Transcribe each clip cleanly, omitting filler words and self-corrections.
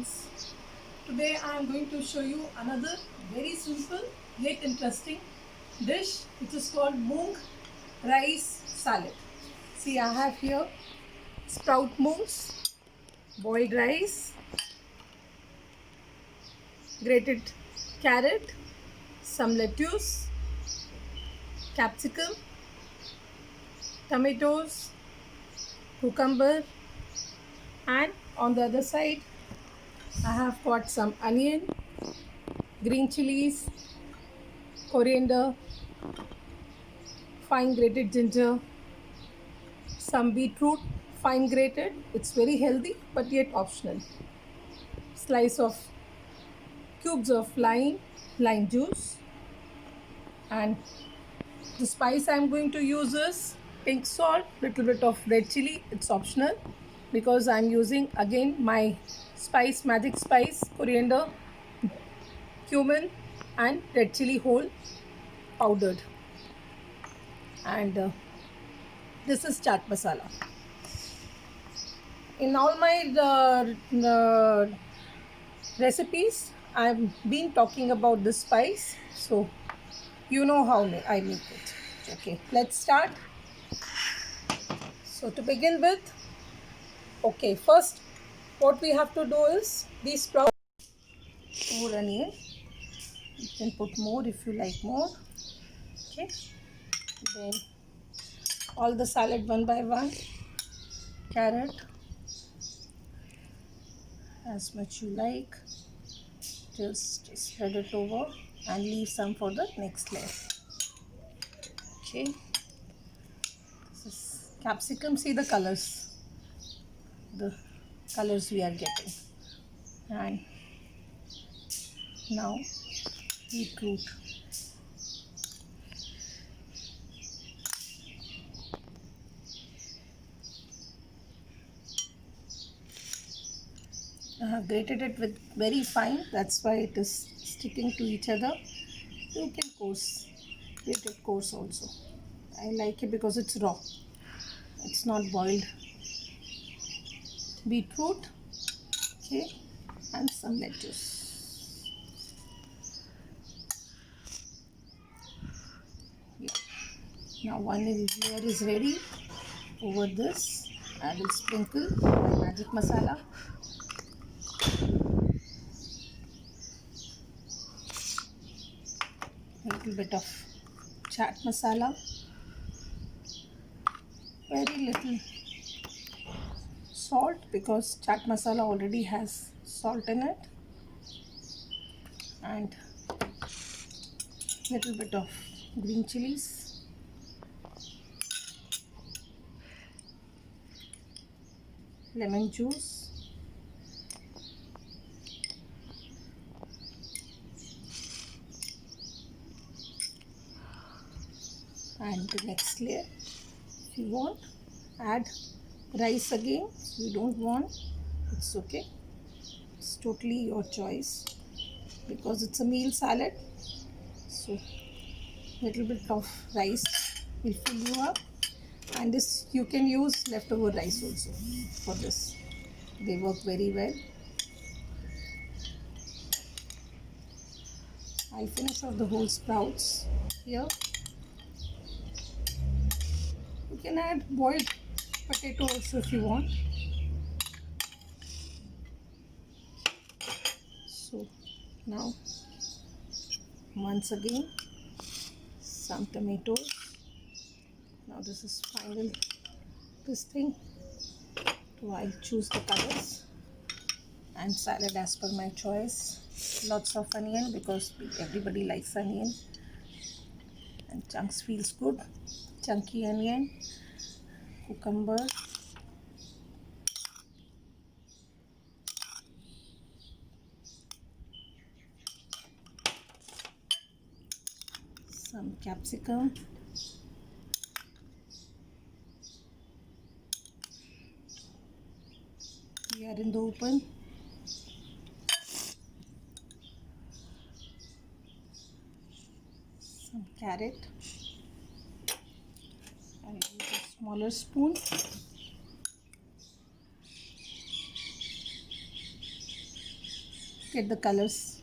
friends. Today I am going to show you another very simple yet interesting dish which is called Moong rice salad. See, I have here sprout moongs, boiled rice, grated carrot, some lettuce, capsicum, tomatoes, cucumber, and on the other side I have got some onion, green chilies, coriander, fine grated ginger, some beetroot, fine grated. It's very healthy but yet optional. Slice of cubes of lime juice, and the spice I'm going to use is pink salt, little bit of red chili. It's optional because I'm using again my magic spice, coriander, cumin, and red chili whole powdered. And this is chaat masala. In all my recipes, I've been talking about this spice, so you know how I make it. Okay, let's start. So to begin with, okay, first what we have to do is these sprouts. More onion. You can put more if you like more. Okay, then all the salad one by one. Carrot, as much you like. Just spread it over and leave some for the next layer. Okay, this is capsicum. See the colors we are getting. And now beetroot. I have grated it with very fine, that's why it is sticking to each other. You can grate it coarse also. I like it because it's raw, it's not boiled. Beetroot, okay, and some lettuce. Yeah. Now one layer is ready. Over this I will sprinkle my magic masala. Little bit of chaat masala, very little salt because chaat masala already has salt in it, and little bit of green chilies, lemon juice, and the next layer. If you want, add rice again. If you don't want, it's okay, it's totally your choice because it's a meal salad, so little bit of rice will fill you up. And this you can use leftover rice also for this, they work very well. I'll finish off the whole sprouts here. You can add boiled potato also if you want. So now once again some tomatoes. Now this is final this thing. So I'll choose the colors, and salad as per my choice. Lots of onion because everybody likes onion, and chunks feels good. Chunky onion, cucumber, some capsicum, we are in the open. Some carrot. I'll use a smaller spoon. Get the colors.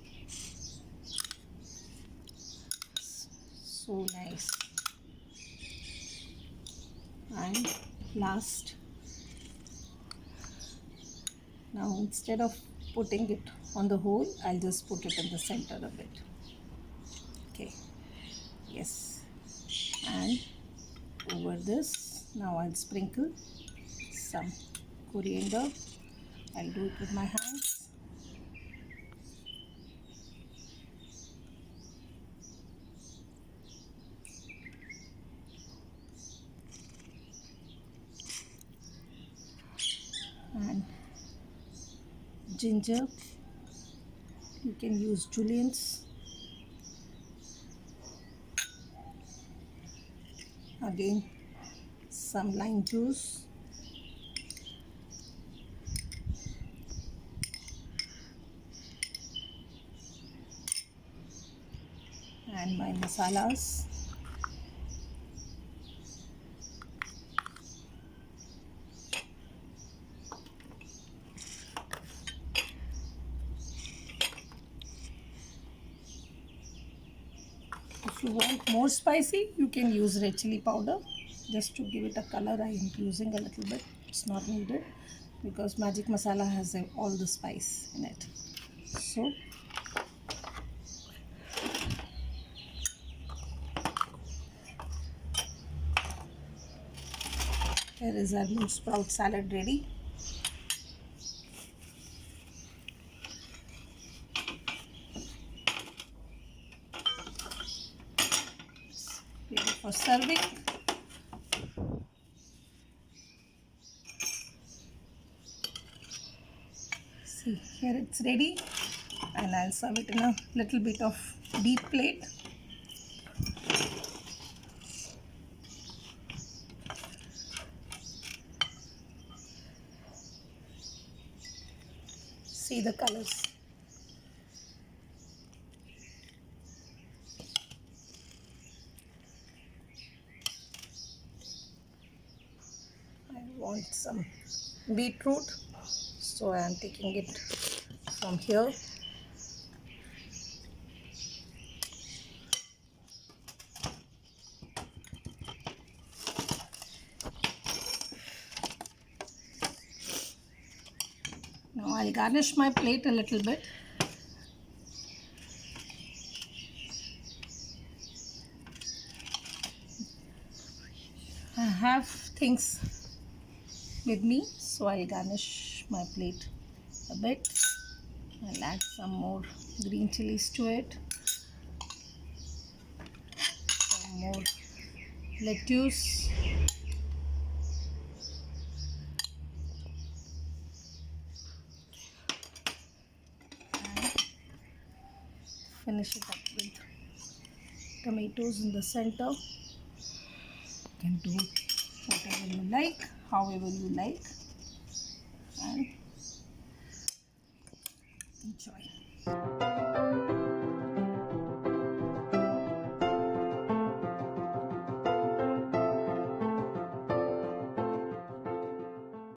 So nice. And last, now instead of putting it on the hole, I'll just put it in the center of it. Okay, yes. And over this, now I'll sprinkle some coriander. I'll do it with my hands. And ginger, you can use juliennes. Again, some lime juice. And my masalas. If you want more spicy, you can use red chili powder. Just to give it a color, I am using a little bit. It's not needed because magic masala has all the spice in it. So here is our moong sprout salad ready. Ready for serving. See, here it's ready, and I'll serve it in a little bit of deep plate. See the colors. I want some beetroot, so I am taking it from here. Now I'll garnish my plate a little bit. I have things with me, so I'll garnish my plate a bit. I'll add some more green chilies to it, some more lettuce, and finish it up with tomatoes in the center. You can do whatever you like, however you like, and enjoy.